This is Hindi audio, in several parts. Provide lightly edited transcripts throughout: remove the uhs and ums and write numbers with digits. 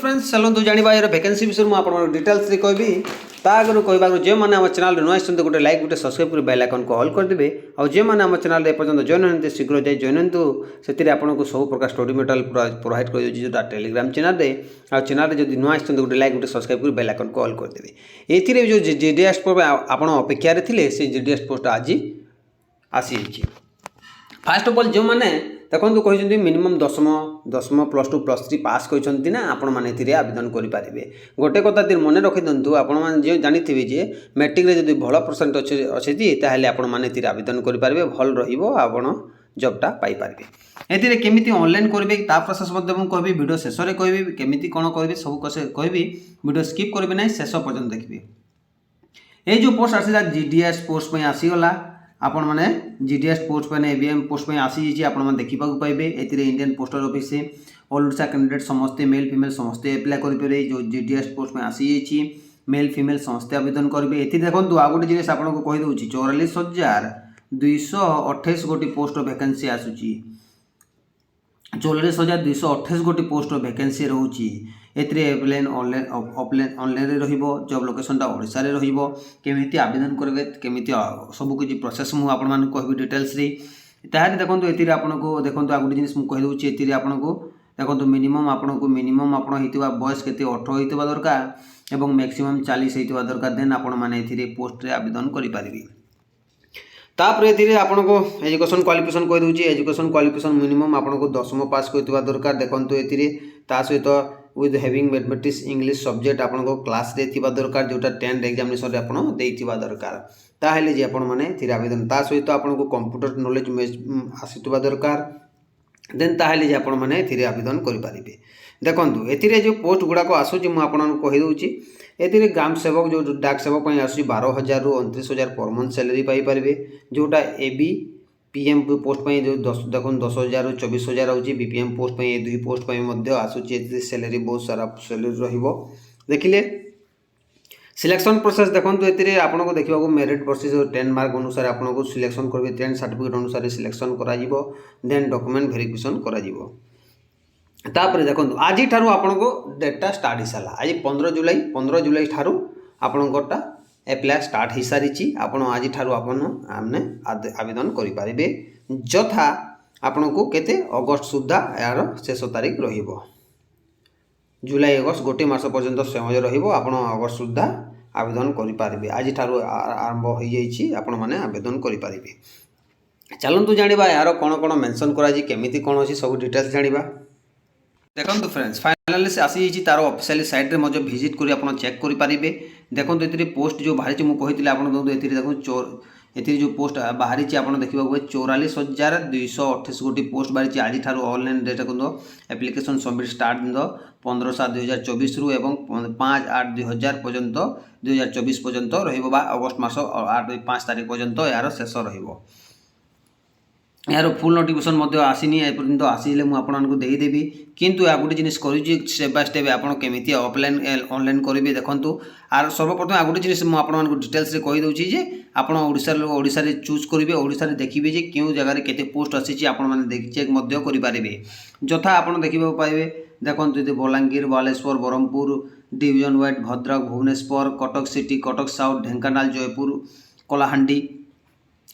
फ्रेंड्स चलतु जाना यार वैकेंसी विषय मुझे आप डिटेल्स कहबी ता आगे कहवा जो मैंने आम चैनल नुआ आसते गोटे लाइक गोटे सब्सक्राइब कर बेल आइकन को ऑल करदे और जो मैंने आम चैनल एपर्तंत जॉइन होते शीघ्र जाए जॉइन हूँ से आपको सब प्रकार स्टडी मेटेरियल प्रोवाइड कर जोटा टेलीग्राम चैनल आ चैनल जब नुआ आसते गोटे लाइक गोटे सब्सक्राइब कर बेल आइकन को ऑल करदे ये जो जीडीएस पोस्ट आप अपेक्षा थे से जीडीएस पोस्ट आज आसी फास्ट ऑफ ऑल जो मैंने देखो कहते मिनिमम दशम प्लस टू प्लस थ्री पास कहते ना आपण मैंने आवेदन करेंगे गोटे कथा मन रखी दिंतु आपे जानी जे मैट्रिक जब भल परसेंट अच्छे ताहले आपण मैंने आवेदन करेंगे भल रहा जॉबटा पाइपर ए केमी ऑनलाइन करेंगे प्रोसेस कहबी वीडियो शेष में कहबी केमी कौन करेंगे सब कहबी वीडियो स्किप करेंगे ना शेष पर्यटन देखिए ये जो पोस्ट आसा जीडीएस पोस्ट में आसीगला आपण मैंने जीडीएस पोस्ट पे एबीएम पोस्ट में आसी आपण देखा पाइबे ए Indian postal office all Odisha candidate समस्ते मेल फीमेल समस्ते अप्लाई करेंगे जो जीडीएस पोस्ट में आसी मेल फीमेल समस्ते आवेदन करेंगे ये देखो आ गोटे जिन आपको कहीदे 44,228 गोटी पोस्ट वैकेंसी आसूची 44,228 गोटी पोस्ट वैकेंसी रोची एप्लाइन ऑनलाइन जॉब लोकेशनटा ओडिशा रे रहिबो केमिति आवेदन करबे केमिति सब किछि प्रोसेस मु आपण मान कहबी डिटेल्स रे ताहारी देखंतु एतिरे आपनको देखंतु आ गुडी जिनिस मु कहि दउछि एतिरे आपनको देखंतु मिनिमम आपण हितबा बयस केते 18 हितबा दरकार एवं मैक्सिमम 40 हितबा दरकार देन आपण माने एतिरे पोस्ट रे आवेदन करि पारिबी तापर एतिरे आपनको एजुकेशन क्वालिफिकेशन कहि दउछि एजुकेशन क्वालिफिकेशन मिनिमम आपनको 10th पास करथिबा दरकार देखंतु एतिरे ता सहित with having mathematics English subject आपको क्लास रे थिबा दरकार जोटा 10th एग्जामिनेशन रे आपन देइथिबा दरकार ताहेले जे आपन माने थिरे आवेदन ता सहित आपको कंप्यूटर नॉलेज आसीथिबा दरकार देन ताहेले जे आपन माने थिरे आवेदन करि पारिबे देखंतु एथिरे जो पोस्ट गुडाको आसु जे मु आपन कहि दउची एथिरे ग्राम सेवक जो डाक सेवक पई आसु 12,000 रु 29,000 पर मंथ सैलरी पाई पारिबे जोटा एबी पीएम पोस्ट पे जो देखो 10,000 रु 24,000 आउची बीपीएम पोस्ट पे ये दुई पोस्ट पे मध्य आसूची सैलरी बहुत सारा सैलरी रहिबो देखिले सिलेक्शन प्रोसेस देखंतु एतिरे आपनको देखिबाको मेरिट वर्सेस 10 मार्क अनुसार आपनको सिलेक्शन करबे 10 सर्टिफिकेट अनुसार सिलेक्शन करा जिवो देन डॉक्यूमेंट वेरिफिकेशन करा जिवो तापर देखंतु आज ठारू आपनको डेटटा स्टार्ट हिसाला आज 15 जुलाई ठारू आपनकोटा एप्लाय स्टार्ट हो सारी आपड़ आज ठारू आपने आवेदन करेंगे जथा आपण को केते अगस्त सुधा यार शेष तारीख रहिबो जुलाई अगस्त गोटे मास पर्यंत समय रहिबो आपण अगस्त सुधा आवेदन करेंगे आज ठारू आरंभ हो जाइए आपण माने आवेदन करेंगे चलतु जाना यार कौन कौन मेंशन कराई केमिति कौन अच्छी सब डिटेल्स जाना देखो फ्रेंड्स फाइनाली से आसी तार ऑफिशियल साइट रे मजे विजिट करी आपन चेक करि पारिबे देखो एतिरे पोस्ट जो बाहरी मु कहितले आपन देखो एतिरे देखो एतिरे जो पोस्ट बाहरी आपन देखिबा 44,228 गोटी पोस्ट बाहरी आज ठारू ऑनलाइन डेटा को एप्लिकेशन सबमिट स्टार्ट दिन 15/7/2024 रु एवं 5/8/2000 पर्यंत 2024 पर्यंत रहिबो बा अगस्त मास 5 तारिख पर्यंत यार शेष रहिबो यार फुल नोटिफिकेशन आसीनी एपर्यंत आसिले मुझे देदेवी किंतु आ गोटे जिनिस करुँची स्टेप बाय स्टेप आपड़ केमी ऑफलाइन ऑनलाइन करेंगे देखूँ आर सर्वप्रथम आ गोटे जिनिस मुझे डिटेल्स कहीदे जे आपड़ ओडिशा रे चूज करेंगे ओडिशा रे देखिए जे क्यों जगह केते पोस्ट आसी आपने चेक करेंगे जथा आप देखा पाइबे देखो Balangir Baleshwar Brahmapur division wise Bhadrak Bhubaneswar Cuttack city Cuttack south Dhenkanal Jeypore Kalahandi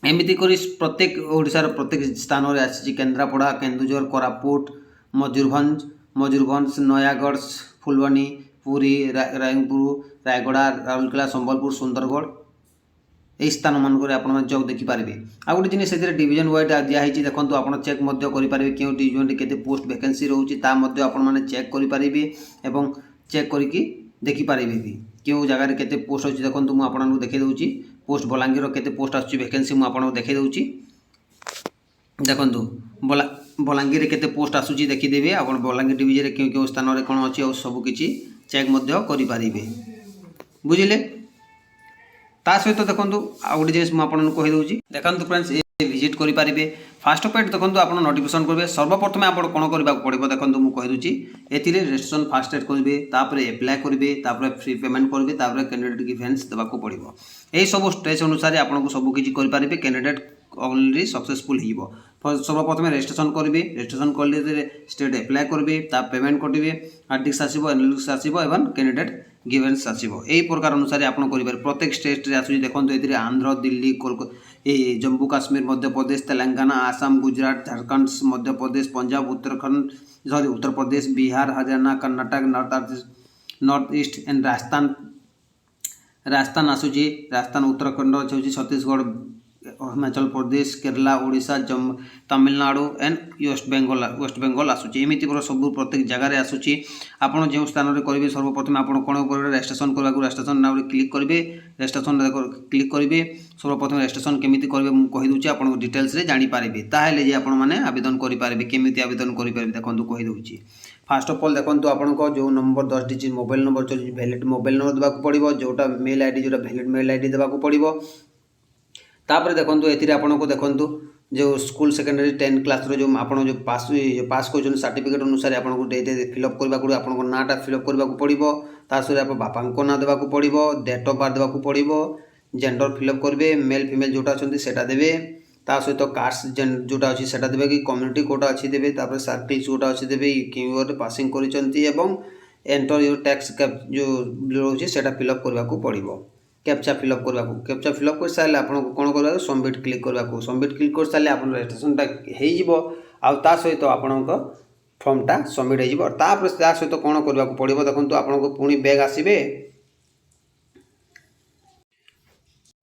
एमती कर प्रत्येक ओडिशार प्रत्येक स्थान में आसी केन्द्रापड़ा केन्दुझर कोरापुट मयूरभंज नयागढ़ फुलवानी पुरी रायपुर रायगड़ा राउरकेला संबलपुर सुंदरगढ़ यही स्थान मानक आप जब देखिपारे आ गोटे जिन से डिविजन वाइज दिखाई देखो आप चेक करेंगे क्यों डिविजन के पोस्ट वैकेंसी रोचे आपने चेक करेंगे और चेक करके देखिपारे भी क्यों जगह केते पोस्ट अच्छी देखो मुझे आपको देखे दूसरी पोस्ट बलांगीर केते पोस्ट आसुची वैकेंसी मुझे आपको देखे दूसरी देखो बलांगीर केते पोस्ट आसुची देखीदेवी आप बलांगीर डिविजन क्यों क्यों स्थान में कौन अच्छी और सबकि चेक करेंगे बुझे ता सहित देखो आ गोटे जिन मुझे कहीदे देखो फ्रेंड्स विजिट करेंगे फास्ट पेड देखो आप नोटिफिकेशन करेंगे सर्वप्रथम आप कौन करने पड़ो देखो मुझे कहीदे ये रजिस्ट्रेशन फास्ट एड करेंगे एप्लाय करेंगे फ्री पेमेंट करेंगे कैंडिडेट गिवेंस देवाक पड़ो यही सब स्टेज अनुसार आपको सबकि करेंगे कैंडिडेट ऑलरेडी सक्सेसफुल हो सर्वप्रथम रेजिस्ट्रेशन करेंगे रेजिस्ट्रेशन कले स्टेट एप्लाय करेंगे पेमेंट कटेंगे हार्ड आसो एनालिटिक्स आसो एवं कैंडिडेट गिवेन्स आसो यही प्रकार अनुसार आप प्रत्येक स्टेट में आसूँ देखो ये Andhra Delhi Kolkata Jammu Kashmir Madhya Pradesh Telangana Assam Gujarat Jharkhand Madhya Pradesh Punjab Uttarakhand Uttar Pradesh Bihar Haryana Karnataka north east and Rajasthan आसूची राजस्थान उत्तराखंड अच्छे छत्तीसगढ़ हिमाचल प्रदेश केरला ओडिशा जम्मू तमिलनाडु एंड वेस्ट बेंगल आसूची एमती सब प्रत्येक जगार आसूची आपड़ जो स्थान में करेंगे सर्वप्रथम आप कौन करेंगे रेजिस्ट्रेशन करने रेजिस्ट्रेशन नाम क्लिक करेंगे रेजिस्ट्रेशन क्लिक करेंगे सर्वप्रथम रेजिस्ट्रेशन केमी करेंगे मुझे कहीदे आप डिटेल्स जानीपारे ताहले जे आपने आवेदन करेंगे केमी आवेदन करेंगे देखो कहीदे फास्ट अफ ऑल देखो आपको जो नंबर 10 डिजिट मोबाइल नंबर चलती वैलिड मोबाइल नंबर देवाक पड़ो जोटा मेल आईडी जोटा वैलिड मेल आईडी देवाक पड़ो तापर देखो ये आपको देखो जो स्कूल सेकेंडरी 10 क्लास जो आप जो पास कर सर्टिफिकेट अनुसार आपको फिलअप करने को आपको नाटा फिलअप करने को पड़ो तासर आप बापा ना देवाक पड़ो डेट ऑफ बर्थ देवाक पड़ो जेंडर फिलअप करेंगे मेल फीमेल जोटा अच्छा से देवे ता सहित कास्ट जोटा अच्छी से देवे कि कम्युनिटी कोटा अच्छी देवे तापर सर्किल जोटा अच्छी देवे क्यों इयर पासिंग करिसेंती एवं एंटर योर टैक्स जो रोचे से फिलअप करने को पड़ो कैप्चा फिलअप करने को कैप्चा फिलअप कर सारे आपको कौन करवा सबमिट क्लिक करने को सबमिट क्लिक कर सारे आप रजिस्ट्रेशन हो सहित आपण फर्मटा सबमिट हो सहित कौन करने को पड़ो देखो आपको पुणी बैग आसवे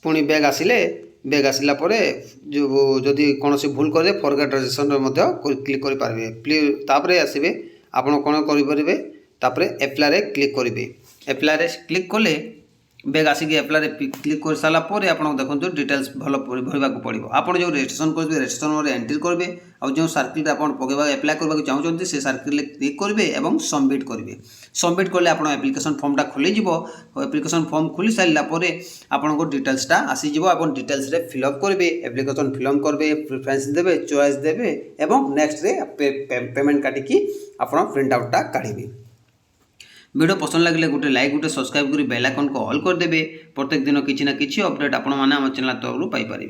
पुणी बैग आसिले बैग आसला जो जदि कौन भूल करेंगे फॉरगेट रजिस्ट्रेशन क्लिक करेंगे आसवे आप कौन करेंगे एप्लाय रे क्लिक करेंगे एप्लाय रे क्लिक कले बैग आसिक एप्लाय क्लिक कर सारापर आप देखो डिटेल्स भल भरवा पड़ो आप जो रजिस्ट्रेशन करेंगे रजिस्ट्रेशन एंट्री करेंगे और जो सर्किल आप पकेवा एप्लाय करने चाहते से सर्किल क्लिक करेंगे और सबमिट करेंगे सबमिट कले आप एप्लिकेशन फॉर्मटा खोल एप्लिकेशन फॉर्म खोली सारापर आपको डिटेल्सटा आसीज और डिटेल्स फिलअप करेंगे एप्लिकेशन फिलअप करेंगे प्रिफरेंस देवे चॉइस देवे और नेक्स्ट पेमेंट काटिकी आप प्रिंट आउटा काढ़े वीडियो पसंद लगे गोटे लाइक गोटे सब्सक्राइब कर बेल आइकन को ऑल करदेवे प्रत्येक दिन किसी ना किसी अपडेट आपण मैंने चैनल तरफ पाइपर।